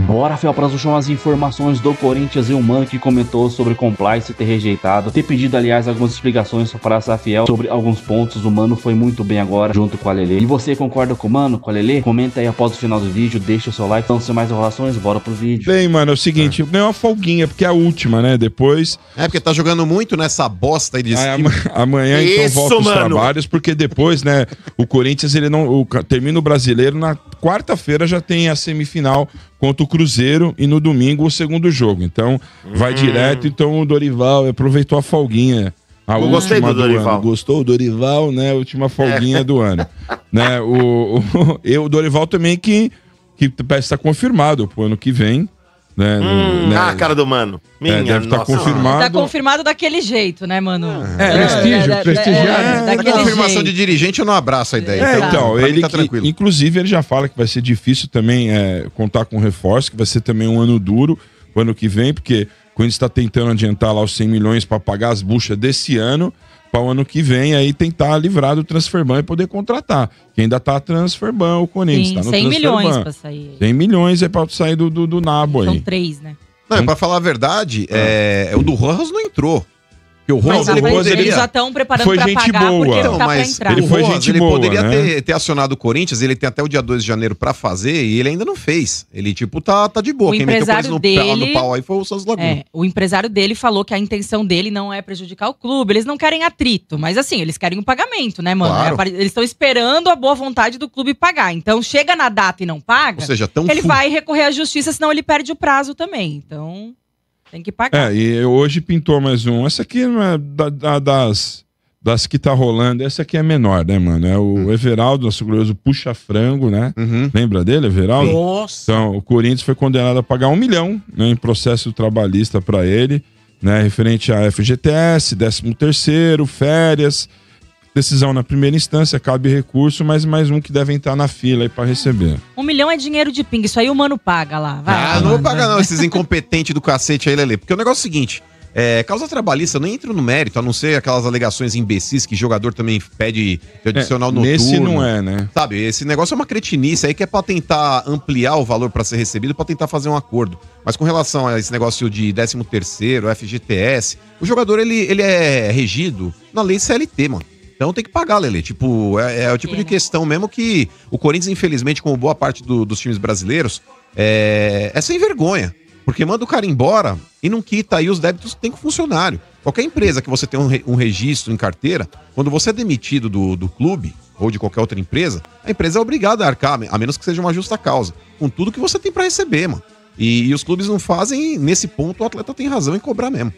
Bora, Felpras, deixa umas informações do Corinthians e o Mano que comentou sobre o Compliance ter rejeitado, ter pedido, aliás, algumas explicações para a Safiel sobre alguns pontos. O Mano foi muito bem agora, junto com a Lelê. E você concorda com o Mano, com a Lelê? Comenta aí após o final do vídeo, deixa o seu like. Então, sem mais enrolações, bora pro vídeo. Bem, mano, é o seguinte, ganhou uma folguinha, porque é a última, né? Depois... porque tá jogando muito nessa bosta aí de amanhã, então, volta os trabalhos, porque depois, né, o Corinthians, ele não... termina o Brasileiro, na quarta-feira já tem a semifinal contra o Cruzeiro e no domingo o segundo jogo. Então, vai direto. Então, o Dorival aproveitou a folguinha. Eu gostei do Dorival. Ano. Gostou o Dorival, né? Última folguinha do ano. Né? O Dorival também que parece estar confirmado pro ano que vem. Né? A cara do Mano. Deve estar confirmado. Tá confirmado daquele jeito, né, Mano? Prestigiado. Daquele confirmação jeito. de dirigente, eu não abraço a ideia. Então ele tá tranquilo. Inclusive, ele já fala que vai ser difícil também contar com reforço, que vai ser também um ano duro, o ano que vem, porque o Corinthians está tentando adiantar lá os 100 milhões para pagar as buchas desse ano, para o ano que vem aí tentar livrar do transferban e poder contratar. Que ainda tá transferban o Corinthians. Sim, tá no 100 transferban. milhões pra sair. 100 milhões é para sair do nabo aí. São 3, né? Não, pra falar a verdade, o do Rojas não entrou. Porque o Mas Rojas eles já estão preparando Foi pra gente pagar boa. porque Então, não tá pra mas entrar. ele foi Rojas, gente boa, poderia né? ter acionado o Corinthians, ele tem até o dia 2 de janeiro pra fazer e ele ainda não fez. Ele, tipo, tá de boa. O Quem meteu empresário no dele- pau aí foi o Santos Laguna. O empresário dele falou que a intenção dele não é prejudicar o clube. Eles não querem atrito, mas assim, eles querem um pagamento, né, mano? Claro. Eles estão esperando a boa vontade do clube pagar. Então, chega na data e não paga, Ou seja, tão ele vai recorrer à justiça, senão ele perde o prazo também. Então, tem que pagar. E hoje pintou mais um. Essa aqui não é das que tá rolando, essa aqui é menor, né, mano? É o Everaldo, nosso glorioso puxa-frango, né? Lembra dele, Everaldo? Nossa. Então, o Corinthians foi condenado a pagar 1 milhão, né, em processo trabalhista para ele, né, referente a FGTS, 13º, férias, decisão na primeira instância, cabe recurso, mas mais um que deve entrar na fila aí para receber. 1 milhão é dinheiro de pinga, isso aí o Mano paga lá. Vai, Não vou Mano, pagar vai. não, esses incompetentes do cacete aí, Lelê. Porque o negócio é o seguinte, causa trabalhista, eu nem entro no mérito, a não ser aquelas alegações imbecis que jogador também pede de adicional noturno. Nesse não é, né? Sabe, esse negócio é uma cretinice aí que é pra tentar ampliar o valor pra ser recebido, pra tentar fazer um acordo. Mas com relação a esse negócio de 13º, FGTS, o jogador ele é regido na lei CLT, mano. Então tem que pagar, Lelê. Tipo, é o tipo de questão mesmo que o Corinthians, infelizmente, como boa parte dos times brasileiros, é sem vergonha. Porque manda o cara embora e não quita aí os débitos que tem com o funcionário. Qualquer empresa que você tem um registro em carteira, quando você é demitido do clube ou de qualquer outra empresa, a empresa é obrigada a arcar, a menos que seja uma justa causa, com tudo que você tem pra receber, mano. E os clubes não fazem, nesse ponto o atleta tem razão em cobrar mesmo.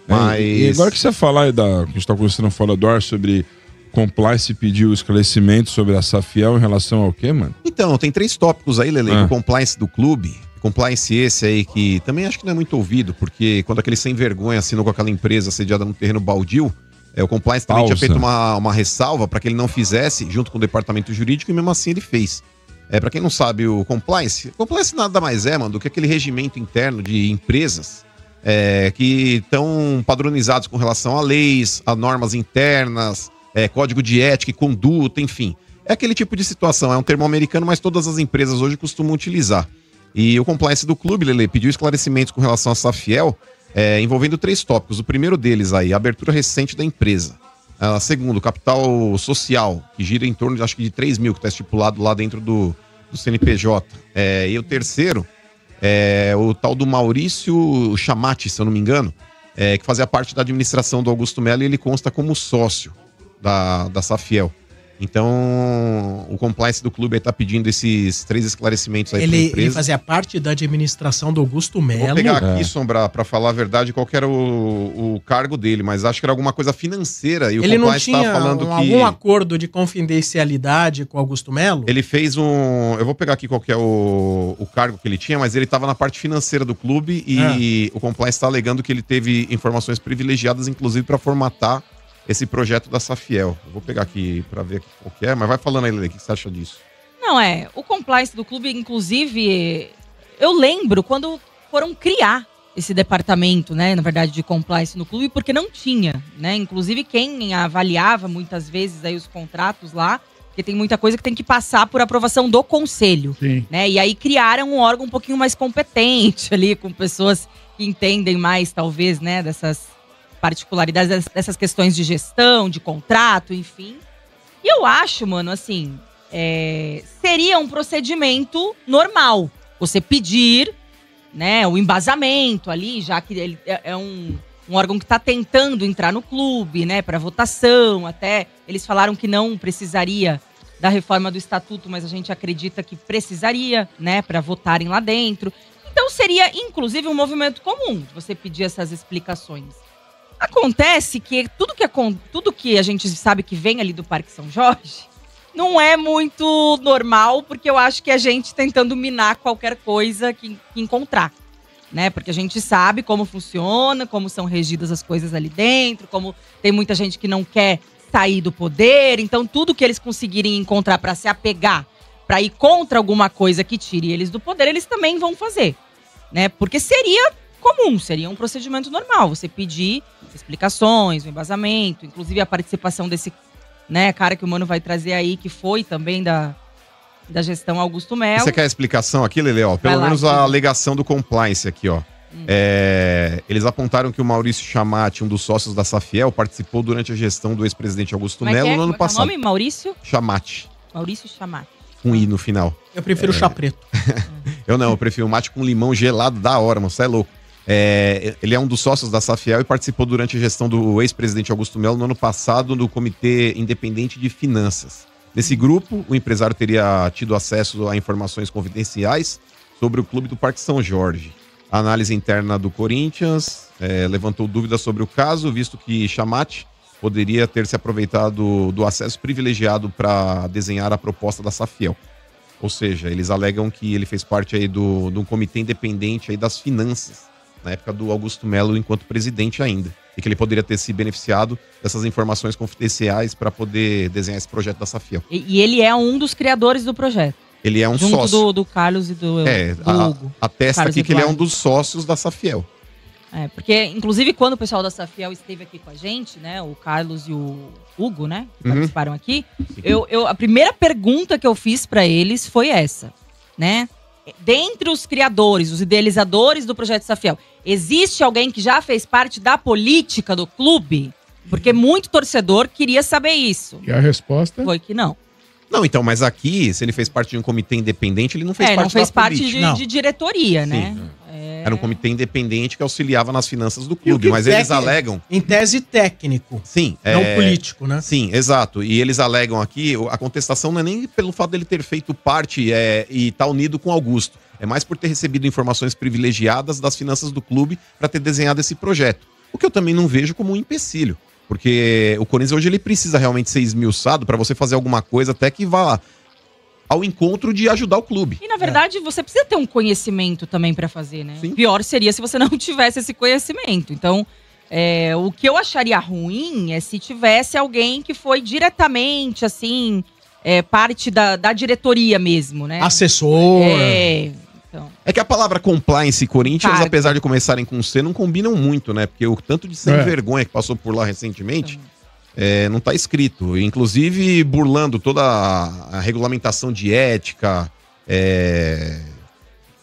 Mas... E agora que você falar aí que a gente tá conversando fora do ar sobre Compliance pediu esclarecimento sobre a Safiel em relação ao quê, mano? Então, tem 3 tópicos aí, Lele, o compliance do clube, compliance esse aí que também acho que não é muito ouvido, porque quando aquele sem vergonha assinou com aquela empresa sediada no terreno baldio, o compliance também tinha feito uma ressalva para que ele não fizesse, junto com o departamento jurídico, e mesmo assim ele fez. Para quem não sabe, o compliance nada mais é, mano, do que aquele regimento interno de empresas que estão padronizados com relação a leis, a normas internas, código de ética e conduta, enfim. É aquele tipo de situação, é um termo americano, mas todas as empresas hoje costumam utilizar. E o compliance do clube, Lele, pediu esclarecimentos com relação a Safiel, envolvendo 3 tópicos. O primeiro deles aí, a abertura recente da empresa. Segundo, capital social, que gira em torno de, acho que de 3 mil, que está estipulado lá dentro do CNPJ. E o terceiro, o tal do Maurício Chamati, se eu não me engano, que fazia parte da administração do Augusto Melo, e ele consta como sócio da Safiel. Então, o compliance do clube está pedindo esses 3 esclarecimentos aí para a empresa. Ele fazia parte da administração do Augusto Melo. Vou pegar aqui, Sombra, para falar a verdade, qual que era o cargo dele, mas acho que era alguma coisa financeira. E o ele não compliance tinha algum acordo de confidencialidade com o Augusto Melo? Ele fez eu vou pegar aqui qual que é o cargo que ele tinha, mas ele estava na parte financeira do clube e o compliance está alegando que ele teve informações privilegiadas, inclusive para formatar esse projeto da Safiel. Eu vou pegar aqui pra ver qual que é, mas vai falando aí, Lele, o que você acha disso? Não, o compliance do clube, inclusive, eu lembro quando foram criar esse departamento, né, na verdade, de compliance no clube, porque não tinha, né, inclusive quem avaliava muitas vezes aí os contratos lá Porque tem muita coisa que tem que passar por aprovação do conselho. Sim. Né? E aí criaram um órgão um pouquinho mais competente ali, com pessoas que entendem mais, talvez, né, dessas particularidades, dessas questões de gestão, de contrato, enfim. E eu acho, mano, assim, seria um procedimento normal. Você pedir, né, o embasamento ali, já que ele é um órgão que está tentando entrar no clube, né, para votação. Até eles falaram que não precisaria da reforma do estatuto, mas a gente acredita que precisaria, né, para votarem lá dentro. Então seria, inclusive, um movimento comum você pedir essas explicações. Acontece que tudo que a gente sabe que vem ali do Parque São Jorge não é muito normal, porque eu acho que a gente tentando minar qualquer coisa que encontrar, né? Porque a gente sabe como funciona, como são regidas as coisas ali dentro, como tem muita gente que não quer sair do poder, então tudo que eles conseguirem encontrar para se apegar, para ir contra alguma coisa que tire eles do poder, eles também vão fazer, né? Porque seria comum, seria um procedimento normal, você pedir explicações, o embasamento, inclusive a participação desse, né, cara que o Mano vai trazer aí, que foi também da gestão Augusto Melo. Você quer a explicação aqui, Lele? Ó, pelo menos a alegação do compliance aqui, ó. Eles apontaram que o Maurício Chamati, um dos sócios da Safiel, participou durante a gestão do ex-presidente Augusto Melo no ano passado. Qual é o nome? Maurício? Chamati. Maurício Chamati. Com I no final. Eu prefiro chá preto. Eu prefiro mate com limão gelado da hora, mano, você é louco. Ele é um dos sócios da Safiel e participou durante a gestão do ex-presidente Augusto Melo no ano passado no Comitê Independente de Finanças. Nesse grupo, o empresário teria tido acesso a informações confidenciais sobre o clube do Parque São Jorge. A análise interna do Corinthians levantou dúvidas sobre o caso, visto que Chamati poderia ter se aproveitado do acesso privilegiado para desenhar a proposta da Safiel. Ou seja, eles alegam que ele fez parte aí de um comitê independente aí das finanças, na época do Augusto Melo enquanto presidente ainda. E que ele poderia ter se beneficiado dessas informações confidenciais para poder desenhar esse projeto da Safiel. E ele é um dos criadores do projeto. Ele é um junto sócio. do Carlos e do Hugo. Atesta aqui que ele é um dos sócios da Safiel. Porque, inclusive, quando o pessoal da Safiel esteve aqui com a gente, né, o Carlos e o Hugo, né, que participaram aqui, a primeira pergunta que eu fiz para eles foi essa, né? Dentre os criadores, os idealizadores do projeto Safiel, existe alguém que já fez parte da política do clube? Porque muito torcedor queria saber isso. E a resposta? Foi que não. Não, então, mas aqui, se ele fez parte de um comitê independente, ele não fez parte não fez da parte política. de diretoria, Sim. né? Era um comitê independente que auxiliava nas finanças do clube, mas eles alegam... Em tese técnico. Sim. Não político, né? Sim, exato. E eles alegam aqui, a contestação não é nem pelo fato dele ter feito parte e estar unido com Augusto. É mais por ter recebido informações privilegiadas das finanças do clube para ter desenhado esse projeto. O que eu também não vejo como um empecilho. Porque o Corinthians hoje ele precisa realmente ser esmiuçado para você fazer alguma coisa até que vá ao encontro de ajudar o clube. E, na verdade, você precisa ter um conhecimento também para fazer, né? Sim. Pior seria se você não tivesse esse conhecimento. Então, o que eu acharia ruim é se tivesse alguém que foi diretamente, assim, parte da diretoria mesmo, né? Assessor. Então. É que a palavra compliance e Corinthians, Cargo. apesar de começarem com C, não combinam muito, né? Porque o tanto de sem vergonha que passou por lá recentemente... não está escrito, inclusive burlando toda a regulamentação de ética,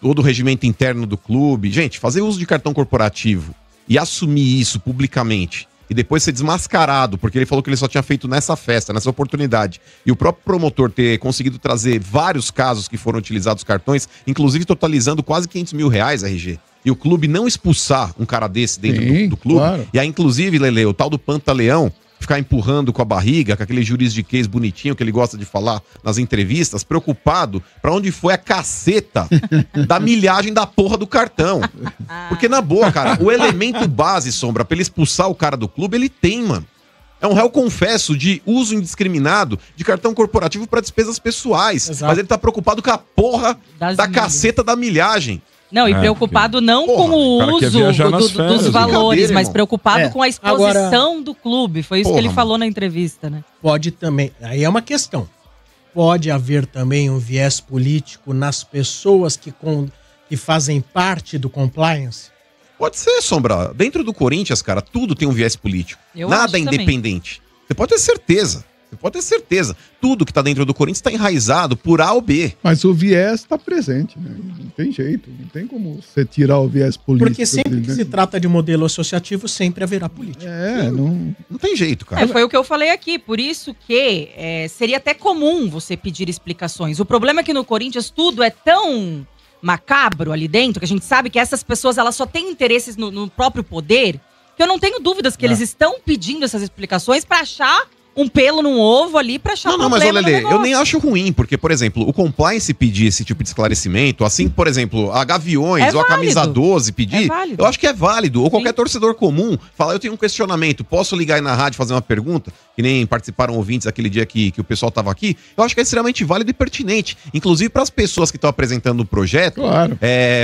todo o regimento interno do clube. Gente, fazer uso de cartão corporativo e assumir isso publicamente e depois ser desmascarado, porque ele falou que ele só tinha feito nessa festa, nessa oportunidade, e o próprio promotor ter conseguido trazer vários casos que foram utilizados cartões, inclusive totalizando quase 500 mil reais, RG. E o clube não expulsar um cara desse dentro do clube. Claro. E aí, inclusive, Lele, o tal do Pantaleão ficar empurrando com a barriga, com aquele juridiquês bonitinho que ele gosta de falar nas entrevistas, preocupado pra onde foi a caceta da milhagem da porra do cartão. Porque, na boa, cara, o elemento base, Sombra, pra ele expulsar o cara do clube, ele tem, mano. É um réu confesso de uso indiscriminado de cartão corporativo pra despesas pessoais. Exato. Mas ele tá preocupado com a porra da caceta da milhagem. Não, e preocupado não com o uso dos valores, mas preocupado com a exposição do clube. Foi isso que ele falou na entrevista, né? Pode também. Aí é uma questão. Pode haver também um viés político nas pessoas que fazem parte do compliance? Pode ser, Sombra. Dentro do Corinthians, cara, tudo tem um viés político. Nada é independente. Você pode ter certeza. Você pode ter certeza. Tudo que tá dentro do Corinthians tá enraizado por A ou B. Mas o viés tá presente, né? Não tem jeito, não tem como você tirar o viés político. Porque sempre que se trata de modelo associativo, sempre haverá política. Não tem jeito, cara. Foi o que eu falei aqui, por isso que seria até comum você pedir explicações. O problema é que no Corinthians tudo é tão macabro ali dentro, que a gente sabe que essas pessoas elas só têm interesses no próprio poder, que eu não tenho dúvidas que eles estão pedindo essas explicações pra achar um pelo num ovo ali pra achar Não, mas olha, Lelê, eu nem acho ruim, porque, por exemplo, o compliance pedir esse tipo de esclarecimento, assim, por exemplo, a Gaviões ou a Camisa 12 pedir, eu acho que é válido. Ou qualquer torcedor comum falar, eu tenho um questionamento, posso ligar aí na rádio e fazer uma pergunta? Que nem participaram ouvintes aquele dia que o pessoal tava aqui. Eu acho que é extremamente válido e pertinente. Inclusive para as pessoas que estão apresentando o projeto,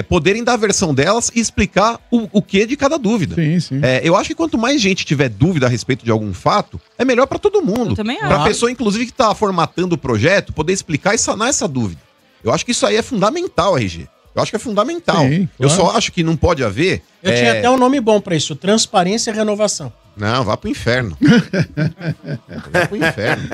poderem dar a versão delas e explicar o que de cada dúvida. Sim. Eu acho que quanto mais gente tiver dúvida a respeito de algum fato, é melhor para todo mundo. Eu também acho. Pra pessoa, inclusive, que tá formatando o projeto, poder explicar e sanar essa dúvida. Eu acho que isso aí é fundamental, RG. Eu acho que é fundamental. Sim, eu só acho que não pode haver... Eu tinha até um nome bom pra isso, transparência e renovação. Não, vá pro inferno. Vá pro inferno.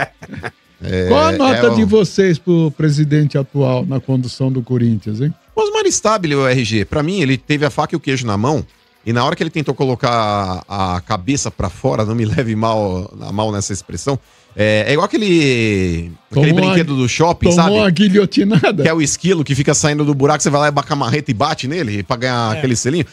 Qual a nota de vocês pro presidente atual na condução do Corinthians, hein? Osmar Stabile, o RG, pra mim, ele teve a faca e o queijo na mão, e na hora que ele tentou colocar a cabeça pra fora, não me leve mal nessa expressão, é igual aquele brinquedo do shopping, sabe? Tomou uma guilhotinada. Que é o esquilo que fica saindo do buraco, você vai lá e baca a marreta e bate nele pra ganhar aquele selinho.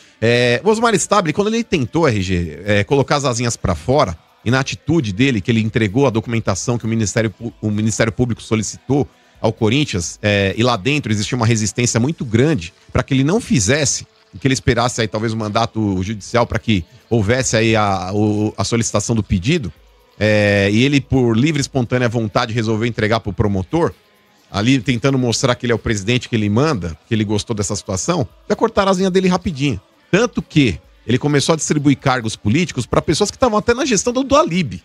O Osmar Stabile, quando ele tentou, RG, colocar as asinhas pra fora, e na atitude dele, que ele entregou a documentação que o Ministério Público solicitou ao Corinthians, e lá dentro existia uma resistência muito grande para que ele não fizesse, que ele esperasse aí talvez um mandato judicial para que houvesse aí a solicitação do pedido, e ele, por livre e espontânea vontade, resolveu entregar pro promotor, ali tentando mostrar que ele é o presidente que ele manda, que ele gostou dessa situação, já cortaram a asinha dele rapidinho. Tanto que ele começou a distribuir cargos políticos para pessoas que estavam até na gestão do Dualib.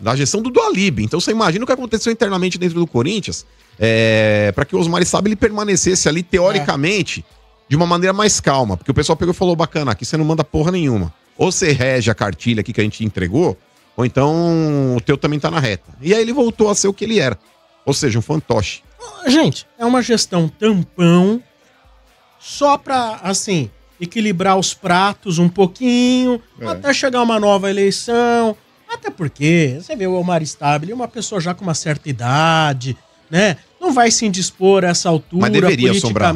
Na gestão do Dualib. Então você imagina o que aconteceu internamente dentro do Corinthians, para que o Osmar Stabile permanecesse ali, teoricamente, de uma maneira mais calma. Porque o pessoal pegou e falou, bacana, aqui você não manda porra nenhuma. Ou você rege a cartilha aqui que a gente entregou, ou então o teu também tá na reta. E aí ele voltou a ser o que ele era. Ou seja, um fantoche. Gente, é uma gestão tampão, só pra, assim, equilibrar os pratos um pouquinho, até chegar uma nova eleição. Até porque, você vê o Osmar Stabile, uma pessoa já com uma certa idade, né? Não vai se indispor a essa altura. Mas deveria, Sombra.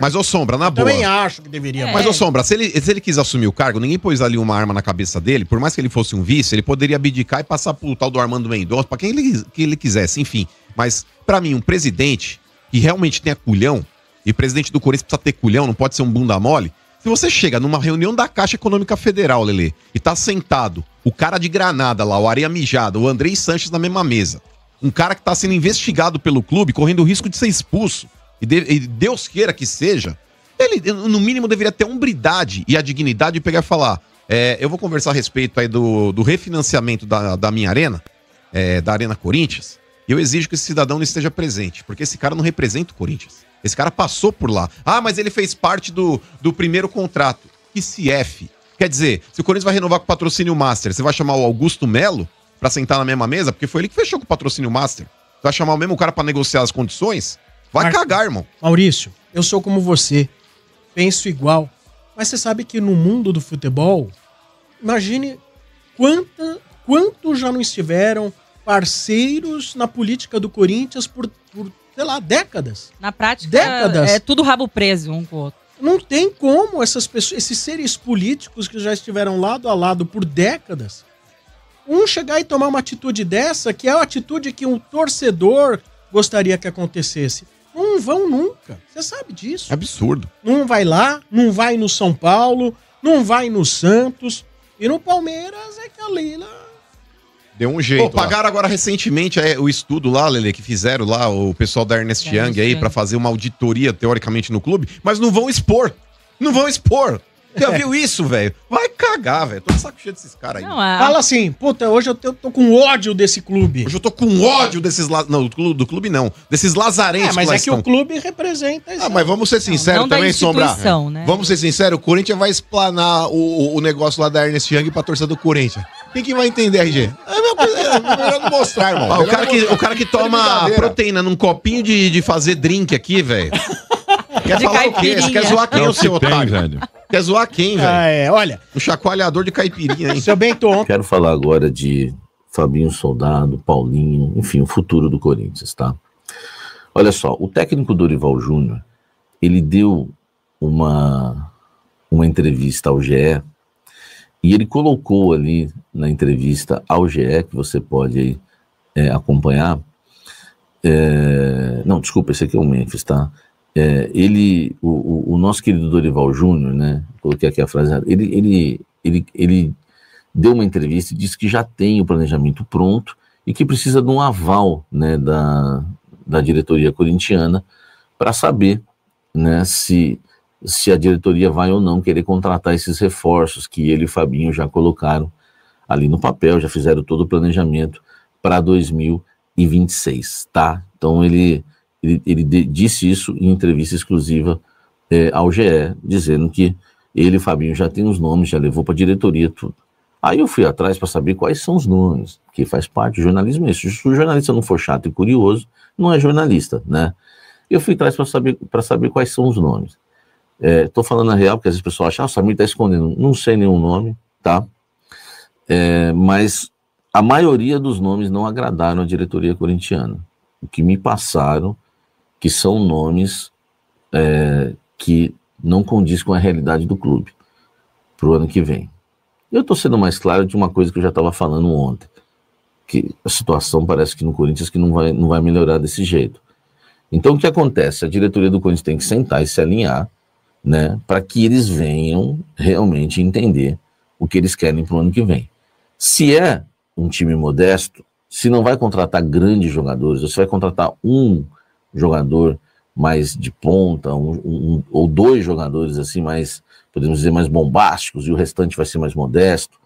Mas, ô Sombra, na boa. Eu também acho que deveria. Mas, ô Sombra, se ele quis assumir o cargo, ninguém pôs ali uma arma na cabeça dele, por mais que ele fosse um vice, ele poderia abdicar e passar pro tal do Armando Mendonça, pra quem ele quisesse, enfim. Mas, pra mim, um presidente que realmente tenha culhão, e presidente do Corinthians precisa ter culhão, não pode ser um bunda mole. Se você chega numa reunião da Caixa Econômica Federal, Lelê, e tá sentado o cara de Granada lá, o Areia Mijada, o Andrei Sanches na mesma mesa, um cara que tá sendo investigado pelo clube, correndo o risco de ser expulso, e Deus queira que seja, ele, no mínimo, deveria ter a hombridade e a dignidade de pegar e falar, eu vou conversar a respeito aí do refinanciamento da minha arena, da Arena Corinthians, e eu exijo que esse cidadão não esteja presente, porque esse cara não representa o Corinthians. Esse cara passou por lá. Ah, mas ele fez parte do primeiro contrato. Que CF. Quer dizer, se o Corinthians vai renovar com o patrocínio Master, você vai chamar o Augusto Melo pra sentar na mesma mesa? Porque foi ele que fechou com o patrocínio Master. Você vai chamar o mesmo cara pra negociar as condições? Vai cagar, irmão. Maurício, eu sou como você. Penso igual. Mas você sabe que no mundo do futebol, imagine quantos já não estiveram parceiros na política do Corinthians por sei lá, décadas. Na prática, décadas. É tudo rabo preso um com o outro. Não tem como essas pessoas, esses seres políticos que já estiveram lado a lado por décadas, chegar e tomar uma atitude dessa, que é a atitude que um torcedor gostaria que acontecesse. Não vão nunca. Você sabe disso. É absurdo. Não vai lá, não vai no São Paulo, não vai no Santos. E no Palmeiras é que a Leila... Deu um jeito. Pagaram agora recentemente o estudo lá, Lelê, que fizeram lá o pessoal da Ernest Young aí pra fazer uma auditoria, teoricamente, no clube, mas não vão expor. Não vão expor. Já viu isso, velho? Vai cagar, velho. Tô de saco cheio desses caras aí. Fala assim, puta, hoje eu tô com ódio desse clube. Hoje eu tô com ódio desses... Não, do clube não. Desses lazarentos. Mas é que o clube representa isso. Mas vamos ser sinceros também, Sombra. Né? Vamos ser sinceros, o Corinthians vai explanar o negócio lá da Ernest Young pra torcida do Corinthians. Quem que vai entender, RG? É melhor não mostrar, irmão. O cara que toma proteína num copinho de fazer drink aqui, velho. Quer De falar o quê? Você quer zoar quem, o seu otário? velho. Quer zoar quem, velho? Olha. O chacoalhador de caipirinha, hein? Seu Bento, ontem... Quero falar agora de Fabinho Soldado, Paulinho, enfim, o futuro do Corinthians, tá? Olha só, o técnico Dorival Júnior, ele deu uma entrevista ao GE e ele colocou ali na entrevista ao GE, que você pode aí acompanhar, não, desculpa, esse aqui é o Memphis, tá? O nosso querido Dorival Júnior, né, coloquei aqui a frase, ele deu uma entrevista e disse que já tem o planejamento pronto e que precisa de um aval, né, da diretoria corintiana para saber, né, se a diretoria vai ou não querer contratar esses reforços que ele e o Fabinho já colocaram ali no papel, já fizeram todo o planejamento para 2026, tá? Então ele disse isso em entrevista exclusiva ao GE, dizendo que ele e o Fabinho já tem os nomes, já levou para a diretoria, tudo. Aí eu fui atrás para saber quais são os nomes, que faz parte do jornalismo. Se o jornalista não for chato e curioso, não é jornalista, né? Eu fui atrás para saber quais são os nomes. Tô falando a real, porque às vezes o pessoal acha, o Samir está escondendo. Não sei nenhum nome, tá? Mas a maioria dos nomes não agradaram a diretoria corintiana. O que me passaram, que são nomes que não condiz com a realidade do clube para o ano que vem. Eu estou sendo mais claro de uma coisa que eu já estava falando ontem, que a situação parece que no Corinthians que não vai melhorar desse jeito. Então o que acontece? A diretoria do Corinthians tem que sentar e se alinhar, né, para que eles venham realmente entender o que eles querem para o ano que vem. Se é um time modesto, se não vai contratar grandes jogadores, ou se vai contratar um jogador mais de ponta, ou dois jogadores assim mais, podemos dizer, mais bombásticos, e o restante vai ser mais modesto,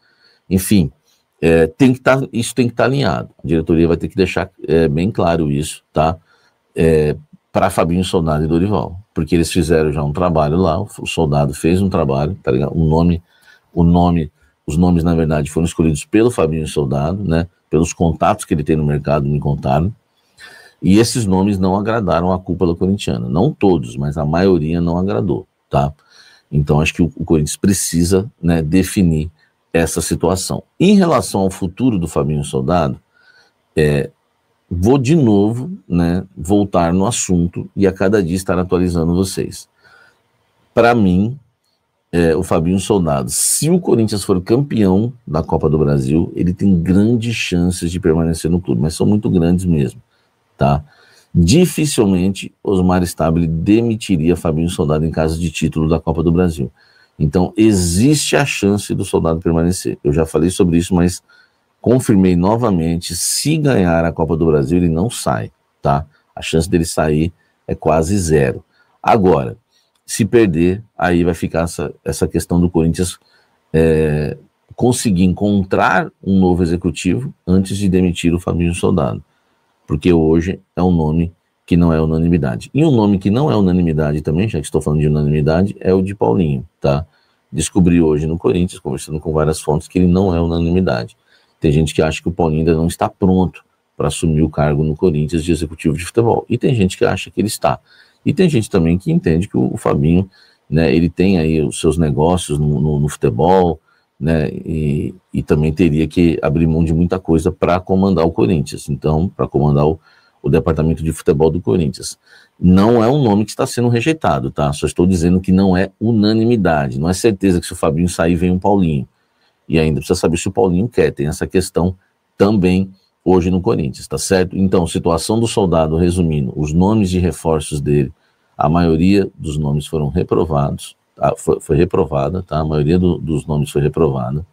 enfim, isso tem que estar alinhado. A diretoria vai ter que deixar bem claro isso, tá? Para Fabinho Soldado e Dorival, porque eles fizeram já um trabalho lá, o Soldado fez um trabalho, tá ligado? Os nomes, na verdade, foram escolhidos pelo Fabinho Soldado, né? Pelos contatos que ele tem no mercado, me contaram, e esses nomes não agradaram a cúpula corintiana. Não todos, mas a maioria não agradou, tá? Então acho que o Corinthians precisa, né, definir essa situação. Em relação ao futuro do Fabinho Soldado, vou de novo, né, voltar no assunto e a cada dia estar atualizando vocês. Para mim, o Fabinho Soldado, se o Corinthians for campeão da Copa do Brasil, ele tem grandes chances de permanecer no clube, mas são muito grandes mesmo, tá? Dificilmente Osmar Stabile demitiria Fabinho Soldado em caso de título da Copa do Brasil. Então existe a chance do Soldado permanecer. Eu já falei sobre isso, mas confirmei novamente, se ganhar a Copa do Brasil, ele não sai, tá? A chance dele sair é quase zero. Agora, se perder, aí vai ficar essa questão do Corinthians conseguir encontrar um novo executivo antes de demitir o Fabinho Soldado. Porque hoje é um nome que não é unanimidade. E um nome que não é unanimidade também, já que estou falando de unanimidade, é o de Paulinho, tá? Descobri hoje no Corinthians, conversando com várias fontes, que ele não é unanimidade. Tem gente que acha que o Paulinho ainda não está pronto para assumir o cargo no Corinthians de executivo de futebol. E tem gente que acha que ele está. E tem gente também que entende que o Fabinho, né, ele tem aí os seus negócios no futebol, né, e também teria que abrir mão de muita coisa para comandar o Corinthians. Então, para comandar o departamento de futebol do Corinthians. Não é um nome que está sendo rejeitado, tá? Só estou dizendo que não é unanimidade. Não é certeza que se o Fabinho sair, vem um Paulinho. E ainda precisa saber se o Paulinho quer. Tem essa questão também hoje no Corinthians, tá certo? Então, situação do Soldado, resumindo, os nomes de reforços dele, a maioria dos nomes foram reprovados, tá? Foi reprovada, tá? A maioria dos nomes foi reprovada.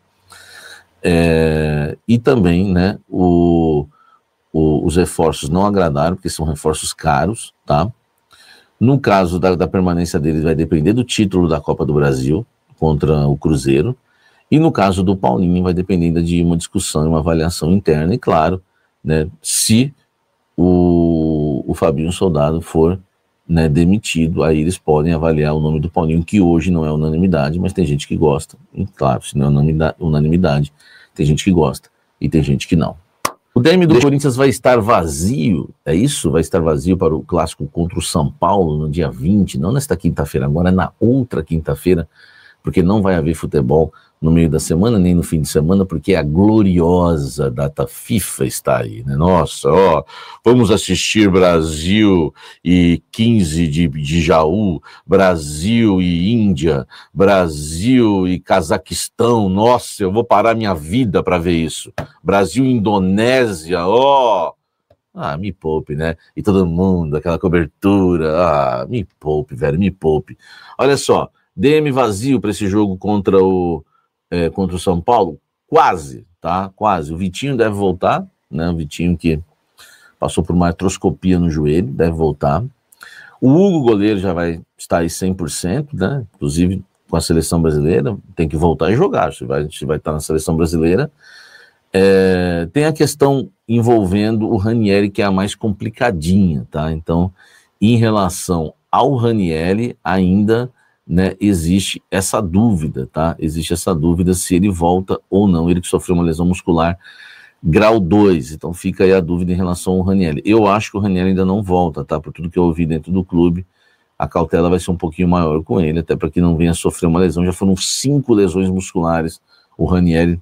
E também, né, os reforços não agradaram, porque são reforços caros, tá? No caso da permanência deles, vai depender do título da Copa do Brasil contra o Cruzeiro. E no caso do Paulinho, vai depender ainda de uma discussão e uma avaliação interna. E claro, né, se o Fabinho Soldado for, né, demitido, aí eles podem avaliar o nome do Paulinho, que hoje não é unanimidade, mas tem gente que gosta. E claro, se não é unanimidade, Tem gente que gosta e tem gente que não. O DM do Corinthians vai estar vazio, é isso? Vai estar vazio para o clássico contra o São Paulo no dia 20, não nesta quinta-feira, agora na outra quinta-feira, porque não vai haver futebol no meio da semana, nem no fim de semana, porque a gloriosa data FIFA está aí, né? Nossa, ó, vamos assistir Brasil e 15 de Jaú, Brasil e Índia, Brasil e Cazaquistão, nossa, eu vou parar minha vida para ver isso. Brasil e Indonésia, ó, me poupe, né? E todo mundo, aquela cobertura, me poupe, velho, me poupe. Olha só, DM vazio para esse jogo contra o São Paulo, quase, tá? Quase. O Vitinho deve voltar, né? O Vitinho que passou por uma artroscopia no joelho, deve voltar. O Hugo, goleiro, já vai estar aí 100%, né? Inclusive com a seleção brasileira, tem que voltar e jogar, se vai estar na seleção brasileira. Tem a questão envolvendo o Ranieri, que é a mais complicadinha, tá? Então, em relação ao Ranieri, ainda, né, existe essa dúvida, tá? Existe essa dúvida se ele volta ou não. Ele que sofreu uma lesão muscular grau 2, então fica aí a dúvida em relação ao Ranieri. Eu acho que o Ranieri ainda não volta, tá? Por tudo que eu ouvi dentro do clube, a cautela vai ser um pouquinho maior com ele, até para que não venha sofrer uma lesão. Já foram 5 lesões musculares o Ranieri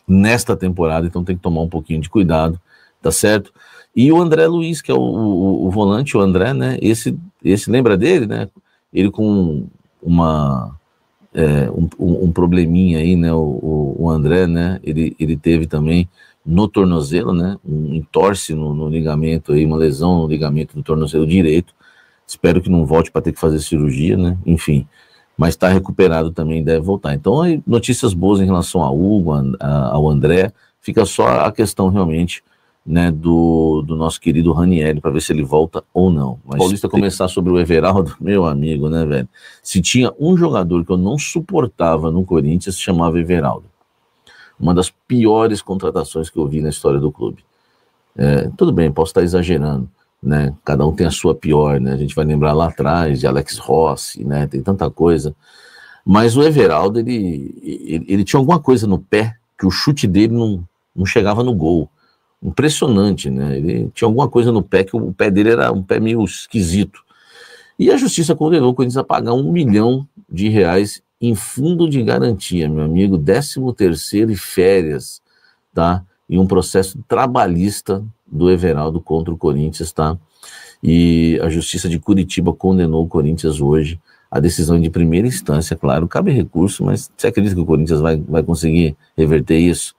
nesta temporada, então tem que tomar um pouquinho de cuidado, tá certo? E o André Luiz, que é o volante, o André, né? Esse lembra dele, né? Ele com um probleminha aí, né, o André, né, ele teve também no tornozelo, né, um entorse no ligamento aí, uma lesão no ligamento do tornozelo direito. Espero que não volte para ter que fazer cirurgia, né, enfim, mas está recuperado também, deve voltar. Então, aí, notícias boas em relação ao Hugo, ao André, fica só a questão realmente, né, do nosso querido Ranieri, para ver se ele volta ou não. Mas Paulista começar sobre o Everaldo, meu amigo, né, velho? Se tinha um jogador que eu não suportava no Corinthians, se chamava Everaldo. Uma das piores contratações que eu vi na história do clube. Tudo bem, posso estar exagerando, né? Cada um tem a sua pior, né? A gente vai lembrar lá atrás de Alex Rossi, né? Tem tanta coisa. Mas o Everaldo, ele tinha alguma coisa no pé, que o chute dele não chegava no gol. Impressionante, né? Ele tinha alguma coisa no pé, que o pé dele era um pé meio esquisito. E a justiça condenou o Corinthians a pagar R$1 milhão em fundo de garantia, meu amigo, 13º e férias, tá? E um processo trabalhista do Everaldo contra o Corinthians, tá? E a justiça de Curitiba condenou o Corinthians hoje. A decisão de primeira instância, claro, cabe recurso, mas você acredita que o Corinthians vai conseguir reverter isso?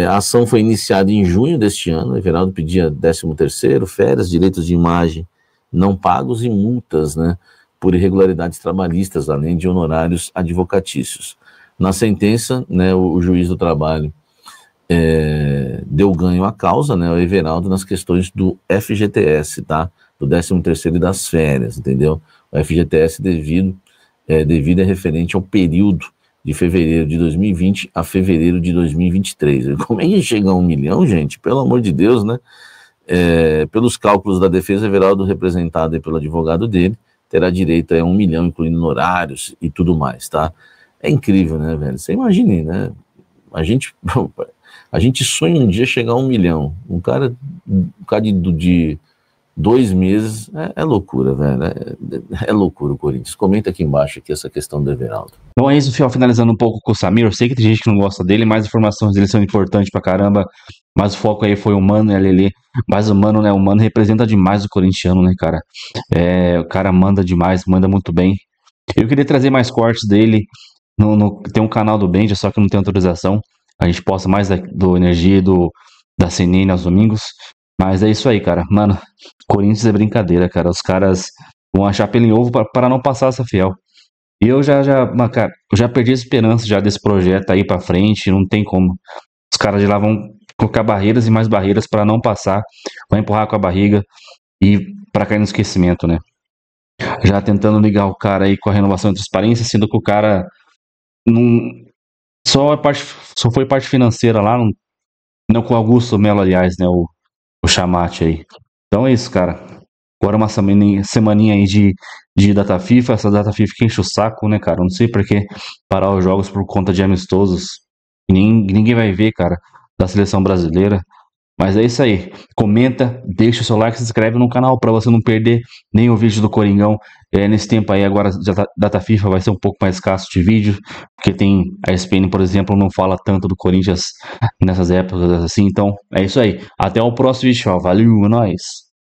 A ação foi iniciada em junho deste ano. O Everaldo pedia 13º, férias, direitos de imagem não pagos e multas, né, por irregularidades trabalhistas, além de honorários advocatícios. Na sentença, né, o juiz do trabalho deu ganho à causa, né, ao Everaldo, nas questões do FGTS, tá, do 13º e das férias, entendeu? O FGTS devido é referente ao período de fevereiro de 2020 a fevereiro de 2023. Como é que chega a R$1 milhão, gente? Pelo amor de Deus, né? Pelos cálculos da defesa, Everaldo, representado pelo advogado dele, terá direito a R$1 milhão, incluindo honorários e tudo mais, tá? É incrível, né, velho? Você imagine, né? A gente sonha um dia chegar a R$1 milhão. Um cara de 2 meses, é loucura, velho. É loucura o Corinthians. Comenta aqui embaixo aqui essa questão do Everaldo. Então é isso, Fiel, finalizando um pouco com o Samir. Eu sei que tem gente que não gosta dele, mas as informações dele são importantes pra caramba. Mas o foco aí foi o Mano e a Lelê. Mas o Mano, né? O Mano representa demais o corintiano, né, cara? O cara manda demais, manda muito bem. Eu queria trazer mais cortes dele. Tem um canal do Benja, só que não tem autorização. A gente posta mais do Energia e da CNN aos domingos. Mas é isso aí, cara. Mano, Corinthians é brincadeira, cara. Os caras vão achar pelo em ovo para não passar essa Fiel. E eu já perdi a esperança já desse projeto aí pra frente. Não tem como. Os caras de lá vão colocar barreiras e mais barreiras para não passar. Vai empurrar com a barriga e para cair no esquecimento, né? Já tentando ligar o cara aí com a renovação e transparência, sendo que o cara só foi parte financeira lá, não com o Augusto Melo, aliás, né? O chamate aí. Então é isso, cara. Agora uma semaninha aí de data FIFA. Essa data FIFA que enche o saco, né, cara? Eu não sei por que parar os jogos por conta de amistosos. Ninguém vai ver, cara, da seleção brasileira. Mas é isso aí. Comenta, deixa o seu like, se inscreve no canal pra você não perder nem o vídeo do Coringão. Nesse tempo aí, agora, data FIFA, vai ser um pouco mais escasso de vídeo, porque tem a ESPN, por exemplo, não fala tanto do Corinthians nessas épocas assim. Então, é isso aí. Até o próximo vídeo, ó. Valeu, é nóis.